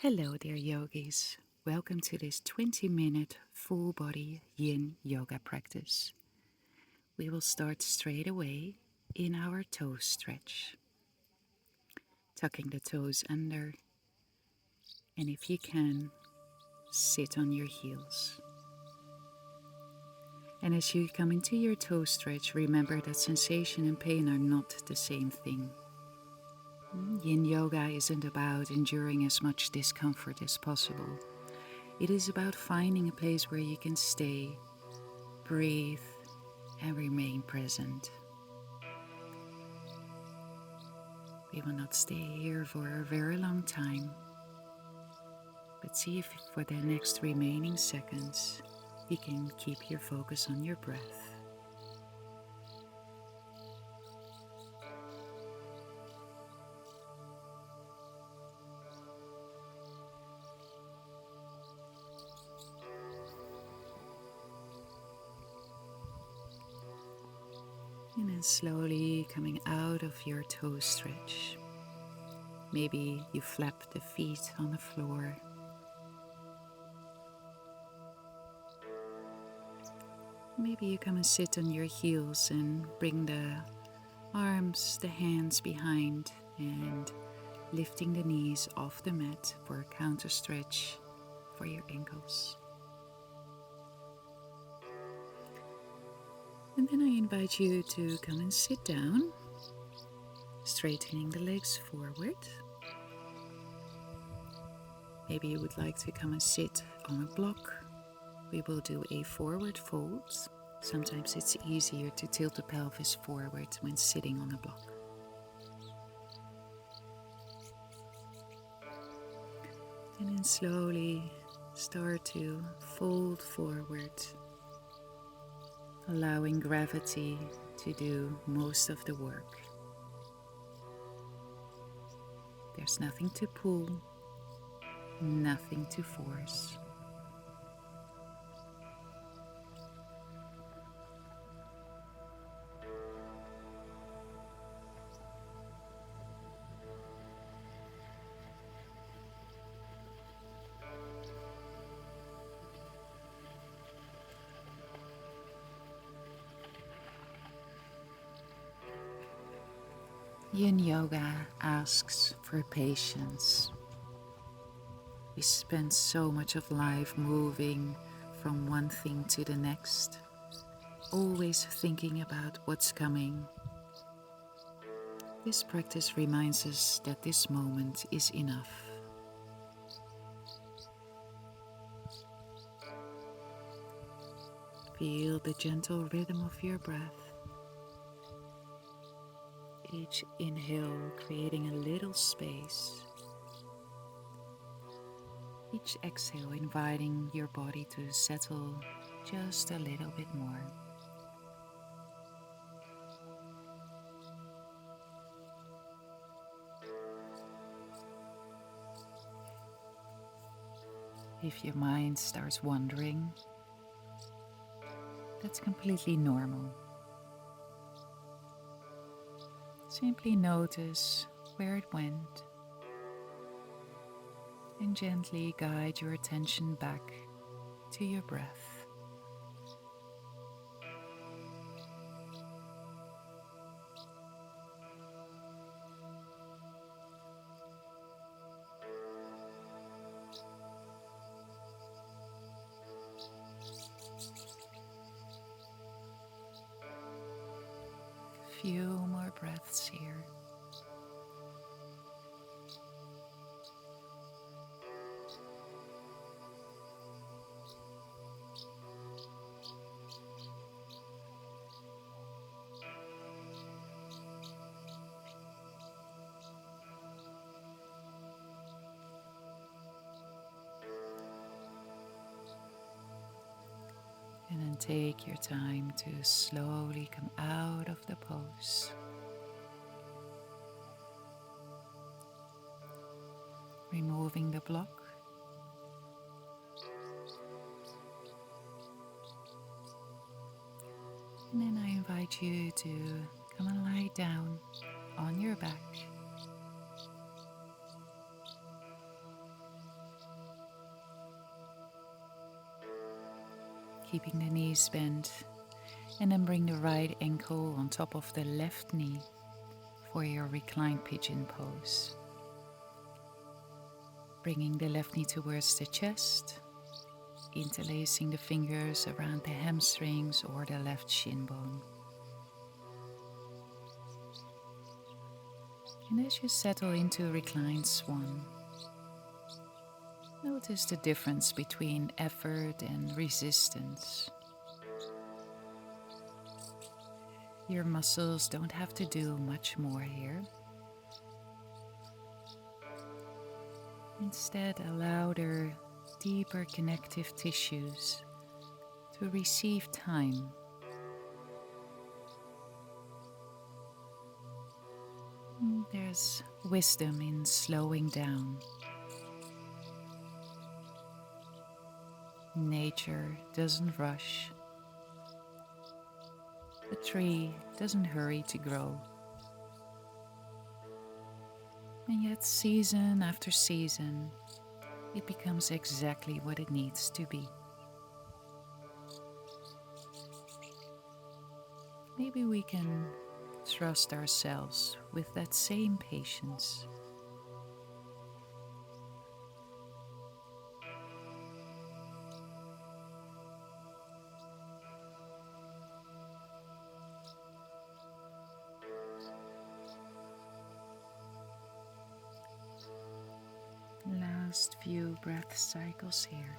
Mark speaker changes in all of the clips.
Speaker 1: Hello dear yogis, welcome to this 20-minute full body Yin Yoga practice. We will start straight away in our toe stretch, tucking the toes under, and if you can, sit on your heels. And as you come into your toe stretch, remember that sensation and pain are not the same thing. Yin Yoga isn't about enduring as much discomfort as possible. It is about finding a place where you can stay, breathe, and remain present. We will not stay here for a very long time, but see if for the next remaining seconds you can keep your focus on your breath. And then slowly coming out of your toe stretch. Maybe you flap the feet on the floor. Maybe you come and sit on your heels and bring the arms, the hands behind, and lifting the knees off the mat for a counter stretch for your ankles. And then I invite you to come and sit down, straightening the legs forward. Maybe you would like to come and sit on a block. We will do a forward fold. Sometimes it's easier to tilt the pelvis forward when sitting on a block. And then slowly start to fold forward, allowing gravity to do most of the work. There's nothing to pull, nothing to force. Yin Yoga asks for patience. We spend so much of life moving from one thing to the next, always thinking about what's coming. This practice reminds us that this moment is enough. Feel the gentle rhythm of your breath. Each inhale creating a little space. Each exhale inviting your body to settle just a little bit more. If your mind starts wandering, that's completely normal. Simply notice where it went and gently guide your attention back to your breath. Few more breaths here. And then take your time to slowly come out of the pose. Removing the block. And then I invite you to come and lie down on your back. keeping the knees bent, and then bring the right ankle on top of the left knee for your reclined pigeon pose. Bringing the left knee towards the chest, interlacing the fingers around the hamstrings or the left shin bone. And as you settle into reclined swan, notice the difference between effort and resistance. Your muscles don't have to do much more here. Instead, allow their deeper connective tissues to receive time. There's wisdom in slowing down. Nature doesn't rush. The tree doesn't hurry to grow. And yet, season after season, it becomes exactly what it needs to be. Maybe we can trust ourselves with that same patience. Last few breath cycles here.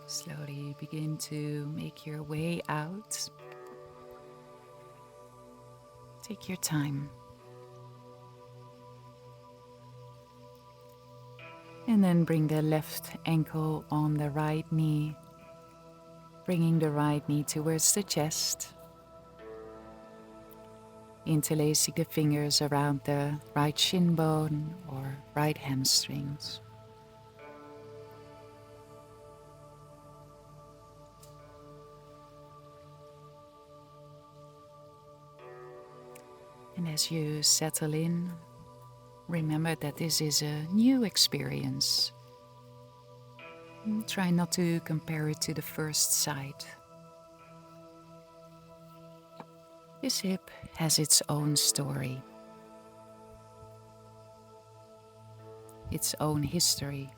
Speaker 1: Slowly begin to make your way out. Take your time. And then bring the left ankle on the right knee, bringing the right knee towards the chest. Interlacing the fingers around the right shin bone or right hamstrings. And as you settle in, remember that this is a new experience. Try not to compare it to the first sight. This hip has its own story, its own history,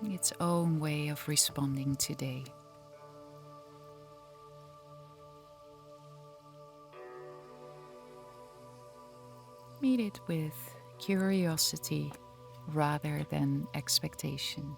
Speaker 1: its own way of responding today. Meet it with curiosity rather than expectation.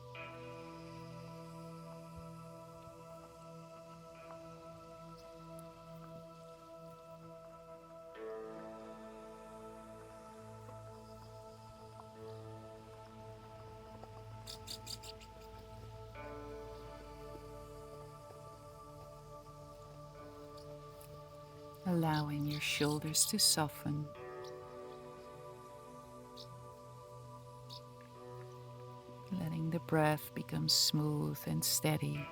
Speaker 1: Allowing your shoulders to soften. Letting the breath become smooth and steady.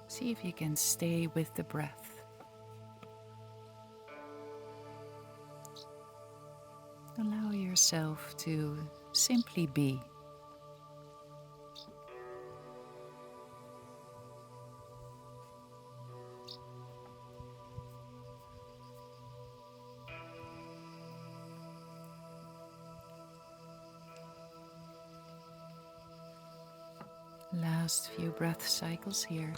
Speaker 1: See if you can stay with the breath. Allow yourself to simply be. Last few breath cycles here.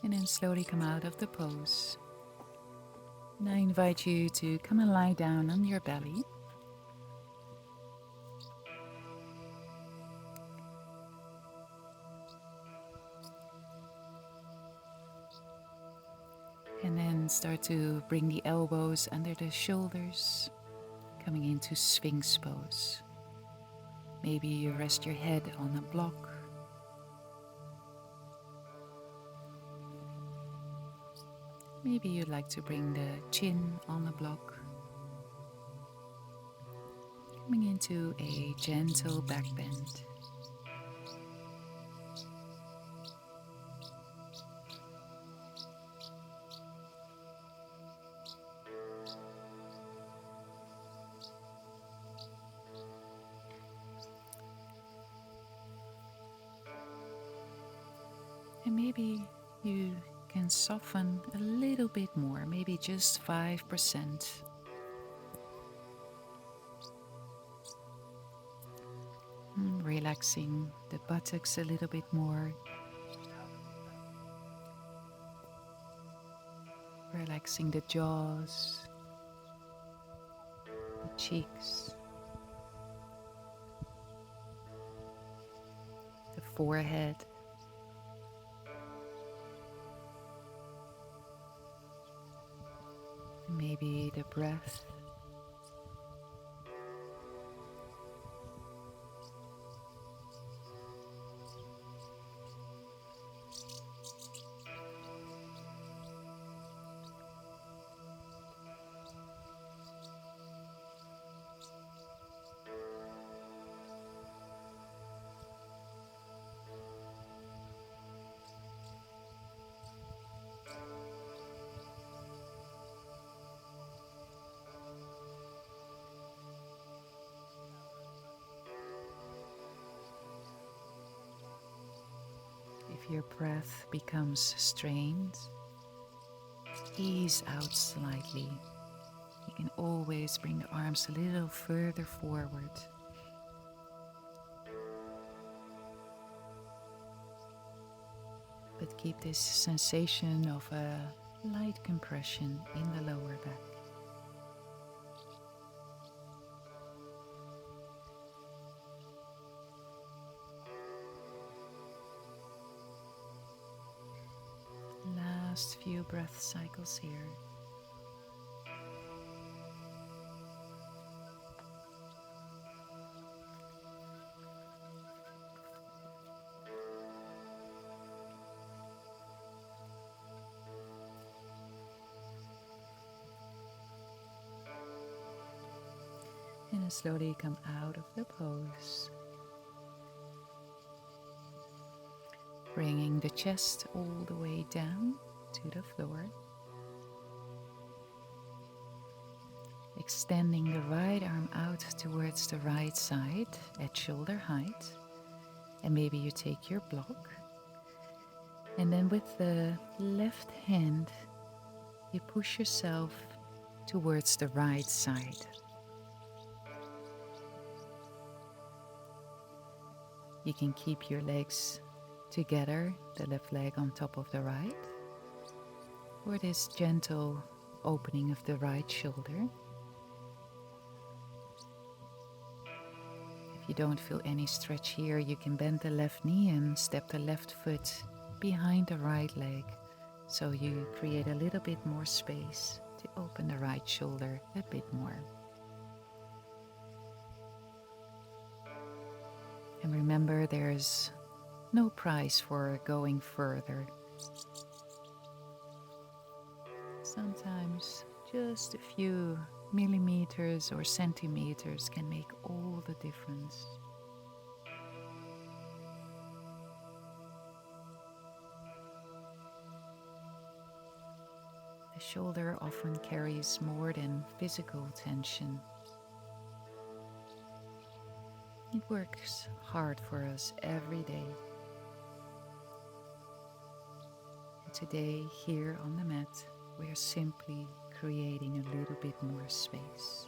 Speaker 1: And then slowly come out of the pose. And I invite you to come and lie down on your belly. And then start to bring the elbows under the shoulders, coming into Sphinx Pose. Maybe you rest your head on a block. Maybe you'd like to bring the chin on a block. Coming into a gentle back bend. And maybe you can soften a little bit more, maybe just 5%. Relaxing the buttocks a little bit more. Relaxing the jaws, the cheeks, the forehead. Maybe the breath. If your breath becomes strained, ease out slightly. You can always bring the arms a little further forward. But keep this sensation of a light compression in the lower back. Last few breath cycles here. And then slowly come out of the pose. Bringing the chest all the way down to the floor. Extending the right arm out towards the right side at shoulder height. And maybe you take your block. And then with the left hand, you push yourself towards the right side. You can keep your legs together, the left leg on top of the right, or this gentle opening of the right shoulder. If you don't feel any stretch here, you can bend the left knee and step the left foot behind the right leg, so you create a little bit more space to open the right shoulder a bit more. And remember, there's no price for going further. Sometimes just a few millimeters or centimeters can make all the difference. The shoulder often carries more than physical tension. It works hard for us every day. And today, here on the mat, we are simply creating a little bit more space.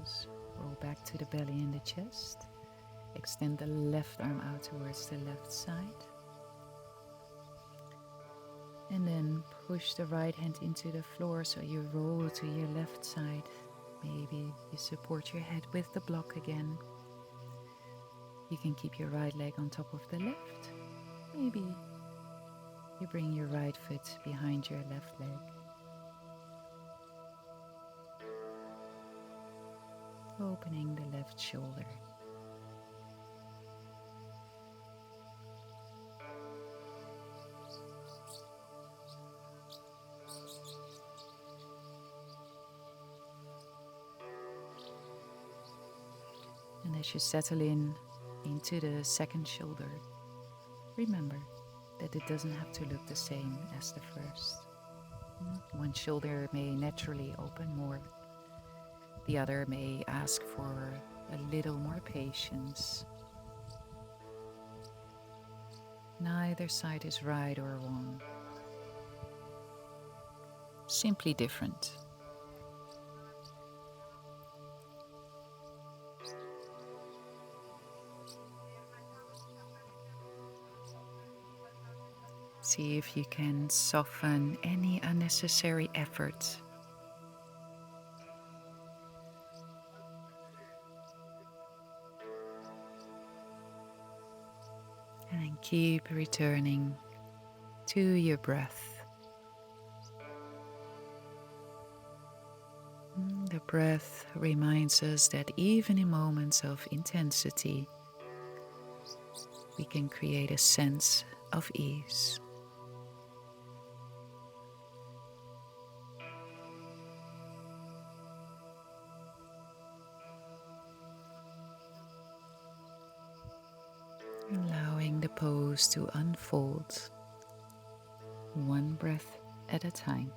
Speaker 1: Pose. Roll back to the belly and the chest. Extend the left arm out towards the left side. And then push the right hand into the floor so you roll to your left side. Maybe you support your head with the block again. You can keep your right leg on top of the left. Maybe you bring your right foot behind your left leg. Opening the left shoulder. And as you settle into the second shoulder, remember that it doesn't have to look the same as the first. One shoulder may naturally open more. The other may ask for a little more patience. Neither side is right or wrong. Simply different. See if you can soften any unnecessary effort. And then keep returning to your breath. The breath reminds us that even in moments of intensity, we can create a sense of ease. Allowing the pose to unfold, one breath at a time.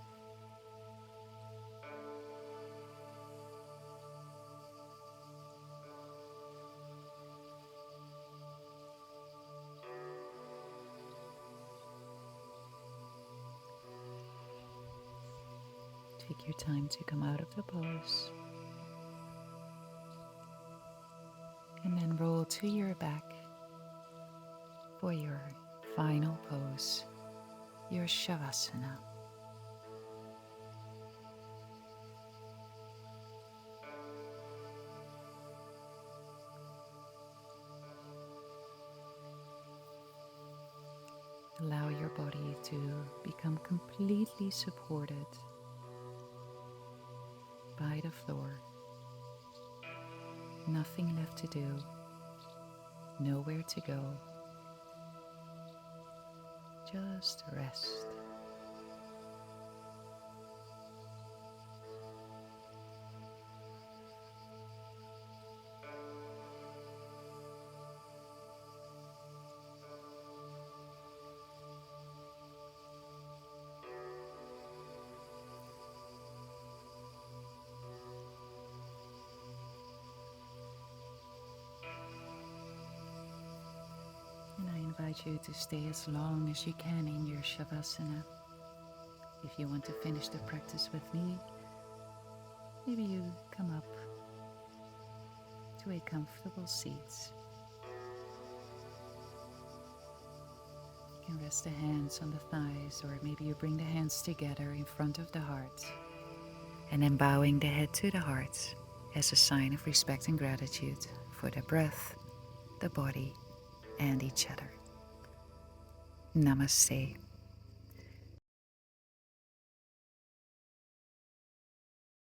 Speaker 1: Take your time to come out of the pose. And then roll to your back for your final pose, your Shavasana. Allow your body to become completely supported by the floor. Nothing left to do, nowhere to go. Just rest. And I invite you to stay as long as you can in your Shavasana. If you want to finish the practice with me, maybe you come up to a comfortable seat. You can rest the hands on the thighs, or maybe you bring the hands together in front of the heart. And then bowing the head to the heart as a sign of respect and gratitude for the breath, the body, and each other. Namaste.